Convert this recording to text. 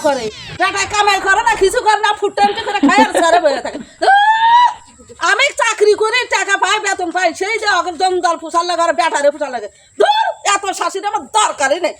করে বেটায় কামাই করে না কিছু করে না ফুটতে করে খায় আর সারে বয়ে থাকে আমি চাকরি করে টাকা পাই বেতন পাই সেই যে জঞ্জাল পোষার লাগে আর বেটারে পোষার লাগে ধর এত শাশুড়ি আমার দরকারই নেই